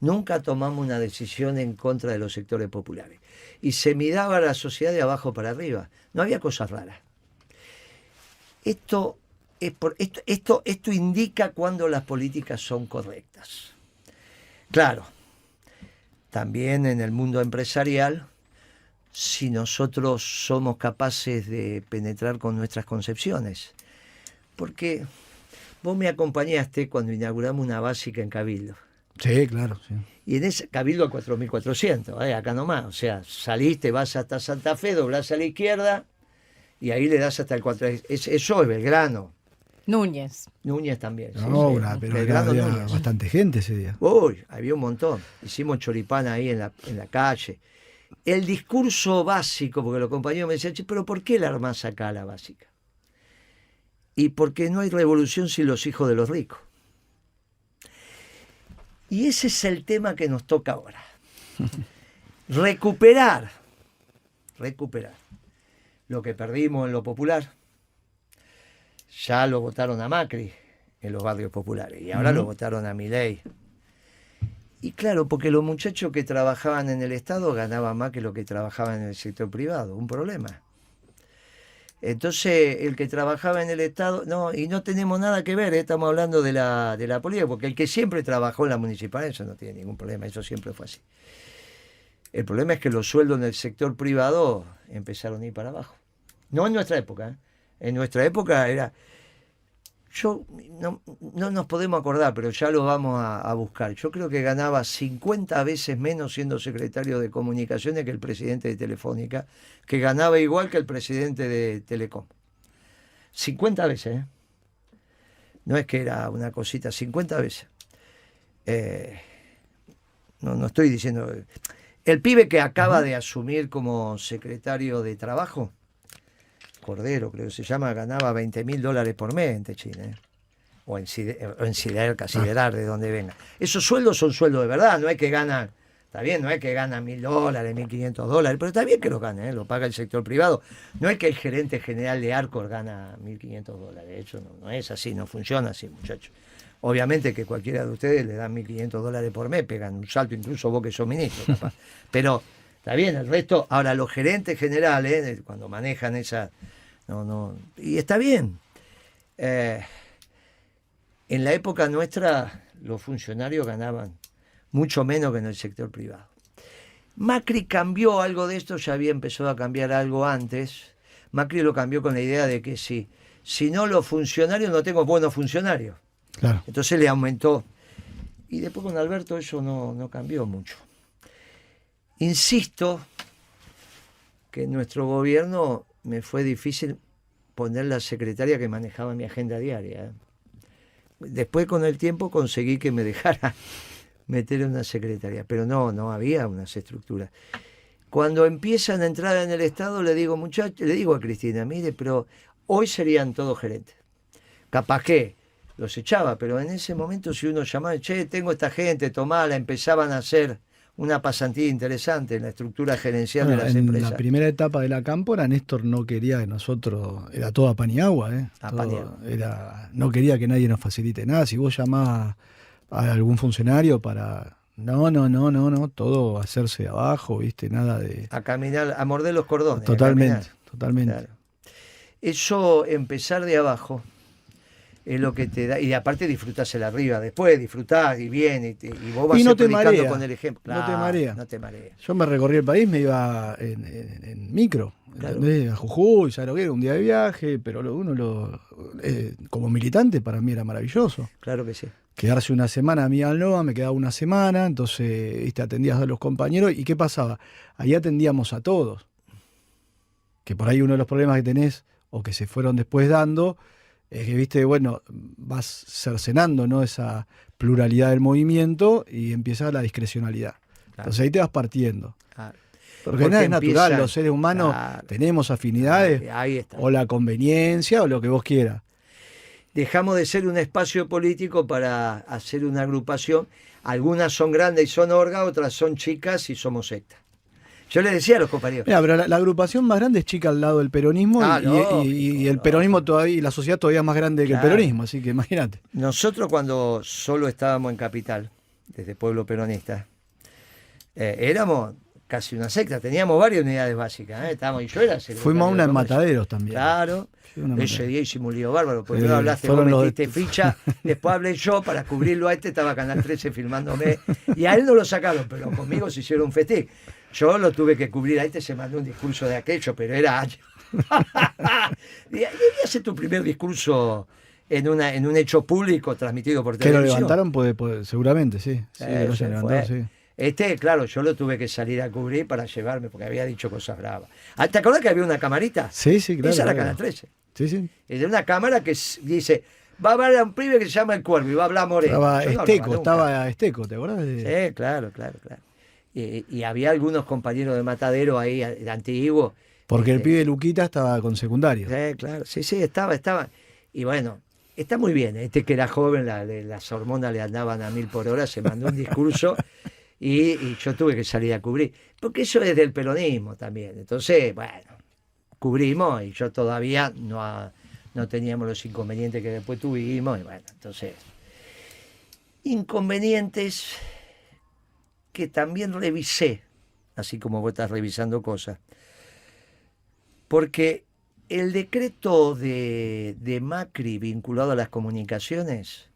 nunca tomamos una decisión en contra de los sectores populares. Y se miraba a la sociedad de abajo para arriba. No había cosas raras. Esto indica cuando las políticas son correctas. Claro, también en el mundo empresarial, si nosotros somos capaces de penetrar con nuestras concepciones. Porque vos me acompañaste cuando inauguramos una básica en Cabildo. Sí, claro. Sí. Y en ese Cabildo a 4.400, acá nomás. O sea, saliste, vas hasta Santa Fe, doblás a la izquierda y ahí le das hasta el 4. Eso es Belgrano. Núñez también. No, sí. pero Belgrano, había Núñez. bastante gente ese día. Uy, había un montón. Hicimos choripán ahí en la calle. El discurso básico, porque los compañeros me decían, pero ¿por qué la armás acá la básica? Y porque no hay revolución sin los hijos de los ricos. Y ese es el tema que nos toca ahora. Recuperar lo que perdimos en lo popular. Ya lo votaron a Macri en los barrios populares y ahora lo votaron a Milei. Y claro, porque los muchachos que trabajaban en el Estado ganaban más que los que trabajaban en el sector privado, un problema. Entonces, el que trabajaba en el Estado, y no tenemos nada que ver, estamos hablando de la política, porque el que siempre trabajó en la municipal, eso no tiene ningún problema, eso siempre fue así. El problema es que los sueldos en el sector privado empezaron a ir para abajo. No en nuestra época, En nuestra época era... no nos podemos acordar, pero ya lo vamos a buscar. Yo creo que ganaba 50 veces menos siendo secretario de Comunicaciones que el presidente de Telefónica, que ganaba igual que el presidente de Telecom. 50 veces, No es que era una cosita, 50 veces. No estoy diciendo... El pibe que acaba de asumir como secretario de Trabajo, Cordero, creo que se llama, ganaba $20.000 por mes en Techín, o en Siderca, Siderar, de donde venga. Esos sueldos son sueldos de verdad, no es que ganan, está bien, no es que ganan $1.000, $1.500, pero está bien que lo ganen, lo paga el sector privado. No es que el gerente general de Arcor gana $1.500, de hecho no es así, no funciona así, muchachos. Obviamente que cualquiera de ustedes le dan $1.500 por mes, pegan un salto, incluso vos que sos ministro, capaz. Pero está bien, el resto, ahora los gerentes generales, cuando manejan esa... y está bien. En la época nuestra, los funcionarios ganaban mucho menos que en el sector privado. Macri cambió algo de esto, ya había empezado a cambiar algo antes. Macri lo cambió con la idea de que si no los funcionarios, no tengo buenos funcionarios. Claro. Entonces le aumentó. Y después con Alberto eso no cambió mucho. Insisto que en nuestro gobierno me fue difícil poner la secretaria que manejaba mi agenda diaria. Después con el tiempo conseguí que me dejara meter una secretaria, pero no había unas estructuras. Cuando empiezan a entrar en el Estado le digo a Cristina, mire, pero hoy serían todos gerentes. Capaz que los echaba, pero en ese momento si uno llamaba, tengo esta gente, tomala, empezaban a hacer una pasantía interesante en la estructura gerencial Bueno, de las en empresas. la primera etapa de la cámpora, Néstor no quería que nosotros, era todo a pan y agua, A Todo pan y agua. no quería que nadie nos facilite nada. Si vos llamás a algún funcionario para... No, todo hacerse de abajo, ¿viste? Nada de... A caminar, a morder los cordones. a Totalmente, caminar. totalmente. Claro. Eso, empezar de abajo, es lo que te da, y aparte disfrutársela arriba, después disfrutás y bien, y vos vas Y no te predicando marea, con el ejemplo. no te marea. No te marea. Yo me recorrí el país, me iba en micro, Claro. ¿entendés? A Jujuy, ¿sabes lo que era? Un día de viaje, pero como militante para mí era maravilloso. Claro que sí. Quedarse una semana a mí al NOA, me quedaba una semana, entonces ¿viste? Atendías a los compañeros. ¿Y qué pasaba? Ahí atendíamos a todos. Que por ahí uno de los problemas que tenés, o que se fueron después dando, es que, viste, bueno, vas cercenando, ¿no? Esa pluralidad del movimiento y empieza la discrecionalidad. Claro. Entonces ahí te vas partiendo. Claro. Porque nada es natural, empiezan- los seres humanos Claro. tenemos afinidades, Ahí está. o la conveniencia, o lo que vos quieras. Dejamos de ser un espacio político para hacer una agrupación. Algunas son grandes y son orgas, otras son chicas y somos sectas. Yo le decía a los compañeros, Mira, pero la agrupación más grande es chica al lado del peronismo Ah, y el no. peronismo todavía, y la sociedad todavía más grande que el Claro. peronismo, así que imagínate. nosotros cuando solo estábamos en Capital, desde Pueblo Peronista, éramos casi una secta, teníamos varias unidades básicas, Estábamos, y yo era secretario Fuimos a una de en Comercio. Claro. También. Claro, Sí, una en ese Mataderos. día hicimos un lío bárbaro, porque Sí, no hablaste, vos fueron los metiste de- ficha, después hablé yo para cubrirlo a estaba Canal 13 filmándome, y a él no lo sacaron, pero conmigo se hicieron un festín. Yo lo tuve que cubrir, a se mandó un discurso de aquello, pero era año. Debía ser tu primer discurso en un hecho público transmitido por Que lo televisión. levantaron, seguramente, sí. Sí, Eh, lo se hayan fue. levantado, sí. Claro, yo lo tuve que salir a cubrir para llevarme, porque había dicho cosas bravas. ¿Te acordás que había una camarita? Sí, claro. Esa era claro. Canal 13. Sí. Es de una cámara que dice, va a hablar a un pibe que se llama El Cuervo y va a hablar Moreno. Estaba Yo no Esteco, hablaba nunca. estaba Esteco, ¿te acordás? Sí, claro. Y había algunos compañeros de Matadero ahí, de antiguo. Porque el pibe Luquita estaba con secundario. Claro, sí, estaba. Y bueno, está muy bien. Que era joven, las hormonas le andaban a 1000 por hora, se mandó un discurso y yo tuve que salir a cubrir. Porque eso es del peronismo también. Entonces, bueno, cubrimos y yo todavía no teníamos los inconvenientes que después tuvimos. Y bueno, entonces, inconvenientes que también revisé, así como vos estás revisando cosas. Porque el decreto de Macri vinculado a las comunicaciones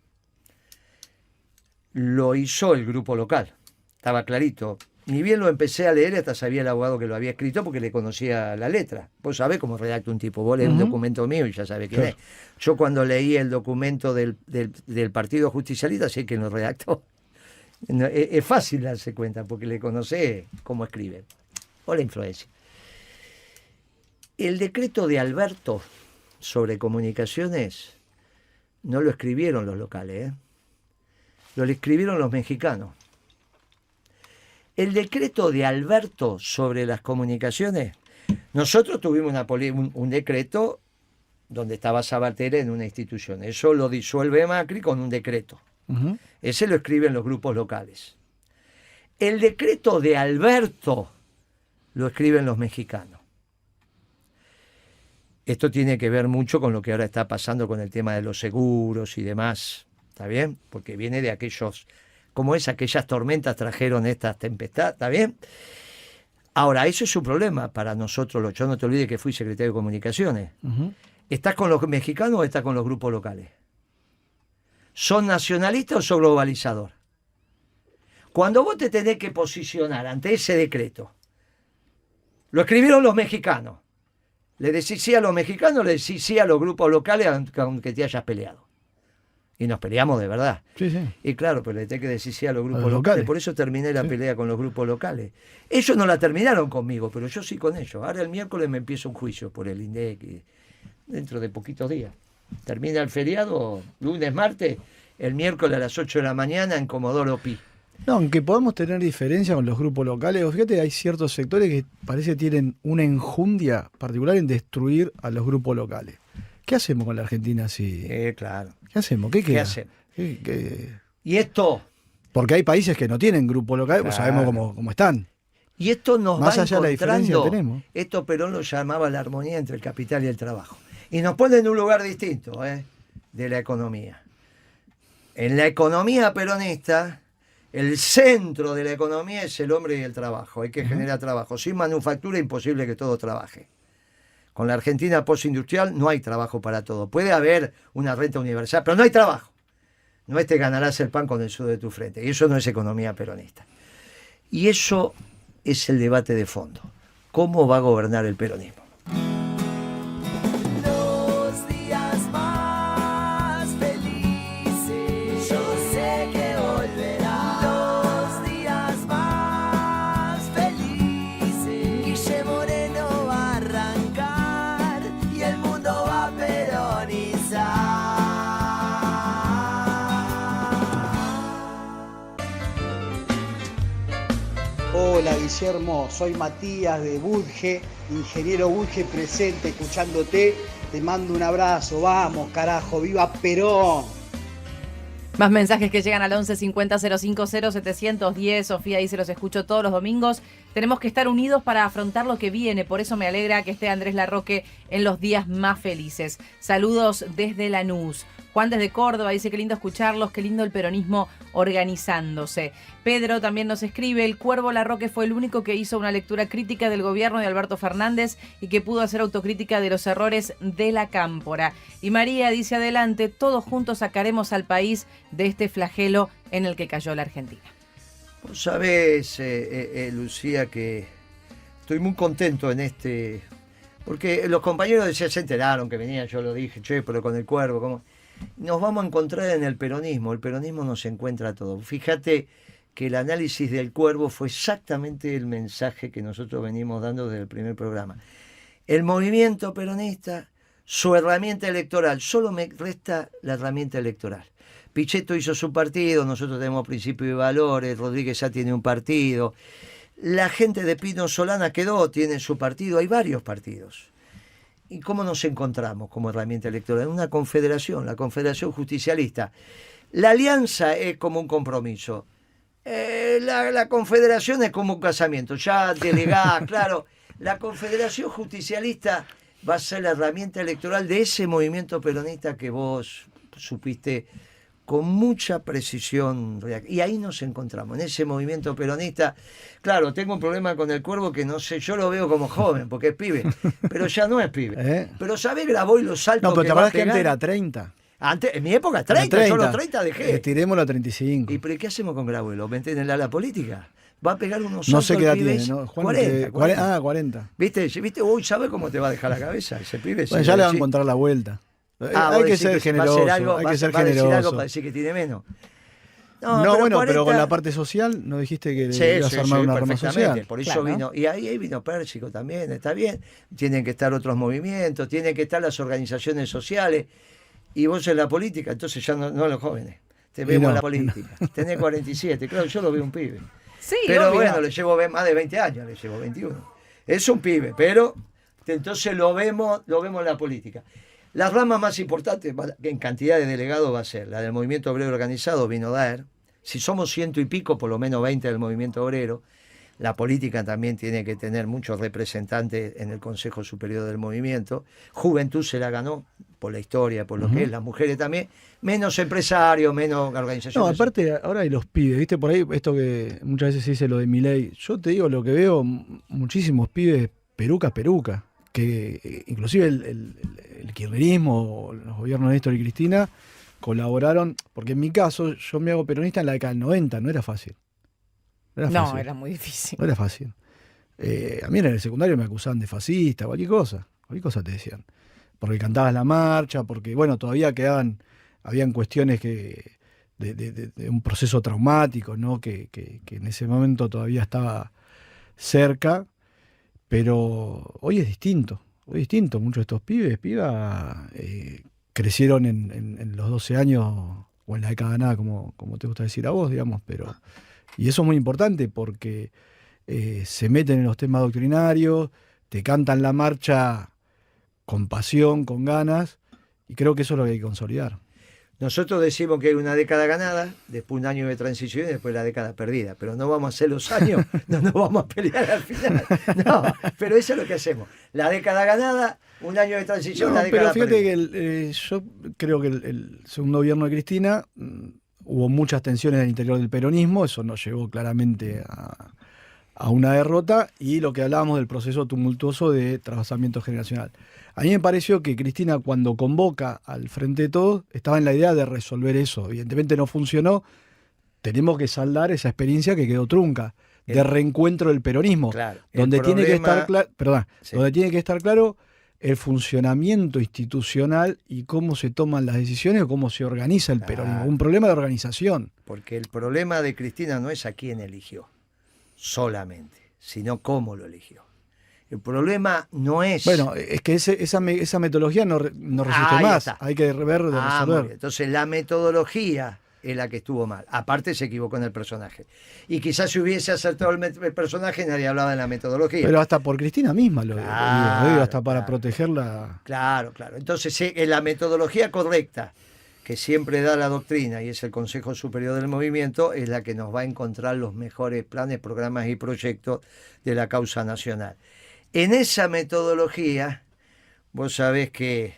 lo hizo el grupo local. Estaba clarito. Ni bien lo empecé a leer, hasta sabía el abogado que lo había escrito porque le conocía la letra. Vos sabés cómo redacta un tipo. Vos lees un documento mío y ya sabés quién Claro. es. Yo cuando leí el documento del Partido Justicialista, sé quién lo redactó. No, es fácil darse cuenta porque le conocé cómo escribe. O la influencia. El decreto de Alberto sobre comunicaciones no lo escribieron los locales, lo escribieron los mexicanos. El decreto de Alberto sobre las comunicaciones, nosotros tuvimos un decreto donde estaba Sabater en una institución. Eso lo disuelve Macri con un decreto. Ujú. Ese lo escriben los grupos locales. El decreto de Alberto lo escriben los mexicanos. Esto tiene que ver mucho con lo que ahora está pasando con el tema de los seguros y demás, ¿está bien? Porque viene de aquellas tormentas trajeron estas tempestades, ¿está bien? Ahora, eso es un problema para nosotros. Yo no te olvides que fui secretario de Comunicaciones. Ujú. ¿Estás con los mexicanos o estás con los grupos locales? ¿Sos nacionalista o sos globalizador? Cuando vos te tenés que posicionar ante ese decreto, lo escribieron los mexicanos. Le decís sí a los mexicanos, le decís sí a los grupos locales, aunque te hayas peleado. Y nos peleamos de verdad. Sí. Y claro, pero le tenés que decir sí a los grupos los locales. locales. Por eso terminé la Sí. pelea con los grupos locales. Ellos no la terminaron conmigo, pero yo sí con ellos. Ahora el miércoles me empiezo un juicio por el INDEC, dentro de poquitos días. Termina el feriado, lunes, martes, el miércoles a las 8 de la mañana en Comodoro Pi. No, aunque podamos tener diferencia con los grupos locales, fíjate, hay ciertos sectores que parece tienen una enjundia particular en destruir a los grupos locales. ¿Qué hacemos con la Argentina así? Claro. ¿Qué hacemos? ¿Qué queda? hacemos? ¿Qué- Y esto Porque hay países que no tienen grupo local, pues Claro. sabemos cómo están. Y esto nos Más va allá de la diferencia encontrando, que tenemos. esto Perón lo llamaba la armonía entre el capital y el trabajo. Y nos pone en un lugar distinto de la economía. En la economía peronista, el centro de la economía es el hombre y el trabajo. Hay que generar trabajo. Sin manufactura es imposible que todo trabaje. Con la Argentina postindustrial no hay trabajo para todo. Puede haber una renta universal, pero no hay trabajo. No te ganarás el pan con el sudor de tu frente. Y eso no es economía peronista. Y eso es el debate de fondo. ¿Cómo va a gobernar el peronismo? Los días más felices, yo sé que volverá. Los días más felices, Guille Moreno va a arrancar y el mundo va a peronizar. Hola Guillermo, soy Matías de Budge, ingeniero Budge presente, escuchándote, te mando un abrazo, vamos carajo, viva Perón. Más mensajes que llegan al 11 50 050 710. Sofía dice, los escucho todos los domingos. Tenemos que estar unidos para afrontar lo que viene. Por eso me alegra que esté Andrés Larroque en los días más felices. Saludos desde Lanús. Juan desde Córdoba dice, qué lindo escucharlos, qué lindo el peronismo organizándose. Pedro también nos escribe, el Cuervo Larroque fue el único que hizo una lectura crítica del gobierno de Alberto Fernández y que pudo hacer autocrítica de los errores de la Cámpora. Y María dice, adelante, todos juntos sacaremos al país de este flagelo en el que cayó la Argentina. Vos sabés, Lucía, que estoy muy contento en porque los compañeros decían, se enteraron que venía, yo lo dije, pero con el Cuervo, ¿cómo? Nos vamos a encontrar en el peronismo nos encuentra a todos. Fíjate que el análisis del Cuervo fue exactamente el mensaje que nosotros venimos dando desde el primer programa. El movimiento peronista, su herramienta electoral, solo me resta la herramienta electoral. Pichetto hizo su partido, nosotros tenemos principios y valores, Rodríguez ya tiene un partido, la gente de Pino Solana tiene su partido, hay varios partidos. ¿Y cómo nos encontramos como herramienta electoral? En una confederación, la Confederación Justicialista. La alianza es como un compromiso. La confederación es como un casamiento. Ya delegada, claro. La Confederación Justicialista va a ser la herramienta electoral de ese movimiento peronista que vos supiste con mucha precisión. Y ahí nos encontramos, en ese movimiento peronista. Claro, tengo un problema con el Cuervo que no sé, yo lo veo como joven, porque es pibe, pero ya no es pibe. Pero ¿sabés? Grabó y los saltos No, pero que te va a acordás que pegar. antes era 30. Antes, en mi época 30, yo los 30 dejé. Estirémoslo a 35. ¿Y pero qué hacemos con Grabuelo? ¿Metés en el ala política? Va a pegar unos No saltos sé qué edad el pibe, tiene, ¿no? Juan, 40. 40. ¿Viste? Uy, ¿sabes cómo te va a dejar la cabeza ese pibe? Bueno, ya le va a encontrar la vuelta. Hay que ser generoso. Hay que ser va a decir algo generoso. para decir que tiene menos. No, bueno, 40... pero con la parte social, ¿no dijiste que sí, ibas a armar una rama social? Por eso Claro. vino, y ahí vino Pérsico también, está bien. Tienen que estar otros movimientos, tienen que estar las organizaciones sociales, y vos en la política, entonces ya no los jóvenes. Te vemos en la política. Tenés 47, claro, yo lo veo un pibe. Sí, Pero obvio. bueno, le llevo más de 20 años, le llevo 21. Es un pibe, pero entonces lo vemos en la política. La rama más importante en cantidad de delegados va a ser la del movimiento obrero organizado, vino Daer. Si somos 100 y pico, por lo menos 20 del movimiento obrero. La política también tiene que tener muchos representantes en el Consejo Superior del Movimiento. Juventud se la ganó por la historia, por lo que es, las mujeres también. Menos empresarios, menos organizaciones. No, aparte ahora hay los pibes, ¿viste? Por ahí, esto que muchas veces se dice lo de Milei. Yo te digo lo que veo, muchísimos pibes perucas, que inclusive el kirchnerismo, o los gobiernos de Néstor y Cristina, colaboraron, porque en mi caso, yo me hago peronista en la década del 90, no era fácil. No, era muy difícil. No era fácil. A mí en el secundario me acusaban de fascista, cualquier cosa te decían. Porque cantabas la marcha, porque, bueno, todavía habían cuestiones de un proceso traumático, ¿no? Que en ese momento todavía estaba cerca, pero hoy es distinto. Muchos de estos pibas crecieron en los 12 años, o en la década de nada, como te gusta decir a vos, digamos, pero... Y eso es muy importante porque se meten en los temas doctrinarios, te cantan la marcha con pasión, con ganas, y creo que eso es lo que hay que consolidar. Nosotros decimos que hay una década ganada, después un año de transición y después la década perdida. Pero no vamos a hacer los años, no nos vamos a pelear al final. No, pero eso es lo que hacemos. La década ganada, un año de transición, la década pero fíjate perdida. que yo creo que el segundo gobierno de Cristina hubo muchas tensiones en el interior del peronismo, eso nos llevó claramente a una derrota, y lo que hablábamos del proceso tumultuoso de trasvasamiento generacional. A mí me pareció que Cristina, cuando convoca al Frente de Todos, estaba en la idea de resolver eso. Evidentemente no funcionó. Tenemos que saldar esa experiencia que quedó trunca, de reencuentro del peronismo, Claro, donde tiene que estar Sí. donde tiene que estar claro el funcionamiento institucional y cómo se toman las decisiones o cómo se organiza el peronismo. Un problema de organización. Porque el problema de Cristina no es a quién eligió solamente, sino cómo lo eligió. El problema no es... Bueno, es que esa metodología no resiste Ahí más. está. Hay que ver de muy resolver. bien. Entonces la metodología es la que estuvo mal. Aparte se equivocó en el personaje. Y quizás si hubiese acertado el personaje nadie hablaba de la metodología. Pero hasta por Cristina misma lo digo, hasta para Claro. protegerla. Claro. Entonces la metodología correcta que siempre da la doctrina, y es el Consejo Superior del Movimiento, es la que nos va a encontrar los mejores planes, programas y proyectos de la causa nacional. En esa metodología, vos sabés que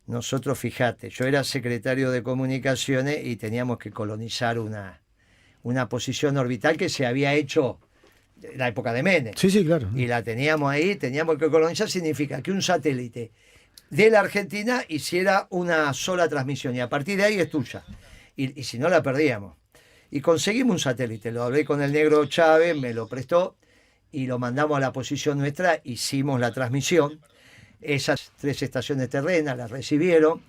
nosotros, fíjate, yo era secretario de Comunicaciones y teníamos que colonizar una posición orbital que se había hecho en la época de Menem. Sí, claro. Y la teníamos ahí, teníamos que colonizar, significa que un satélite de la Argentina hiciera una sola transmisión y a partir de ahí es tuya. Y si no, la perdíamos. Y conseguimos un satélite, lo hablé con el negro Chávez, me lo prestó y lo mandamos a la posición nuestra, hicimos la transmisión. Esas 3 estaciones terrenas las recibieron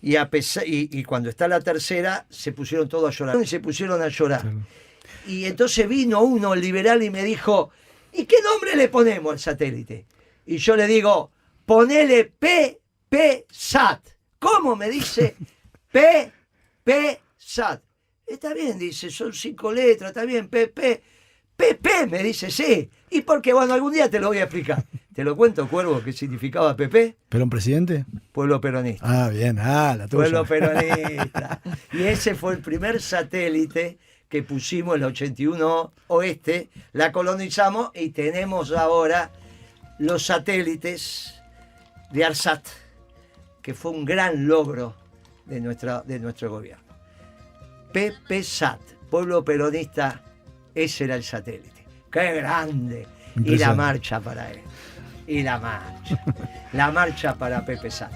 y cuando está la tercera se pusieron todos a llorar. Y se pusieron a llorar. Claro. Y entonces vino uno, el liberal, y me dijo, ¿y qué nombre le ponemos al satélite? Y yo le digo, ponele PPSAT. ¿Cómo? Me dice, PPSAT. Está bien, dice, son 5 letras, está bien, PP, me dice, sí. ¿Y por qué? Bueno, algún día te lo voy a explicar. Te lo cuento, Cuervo, qué significaba PP. ¿Pero un presidente? Pueblo peronista. Ah, bien, la tuya. Pueblo peronista. Y ese fue el primer satélite que pusimos en el 81 Oeste, la colonizamos y tenemos ahora los satélites de ARSAT, que fue un gran logro de nuestro gobierno. PPSAT, Pueblo Peronista, ese era el satélite. ¡Qué grande! Y la marcha para él. Y la marcha para PPSAT.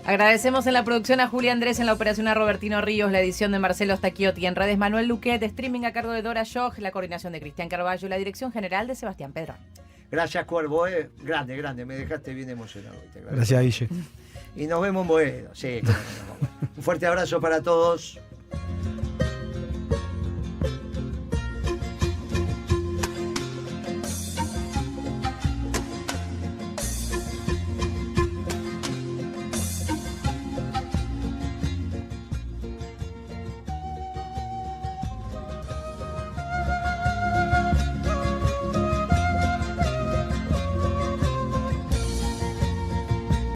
Agradecemos en la producción a Julia Andrés, en la operación a Robertino Ríos, la edición de Marcelo Stacchiotti, en redes Manuel Luquet, streaming a cargo de Dora Schoch, la coordinación de Cristian Carballo, la dirección general de Sebastián Pedrón. Gracias, Cuervo, grande, me dejaste bien emocionado. Gracias, Guille. Y nos vemos en Boedo. Sí, claro, nos vemos. Un fuerte abrazo para todos.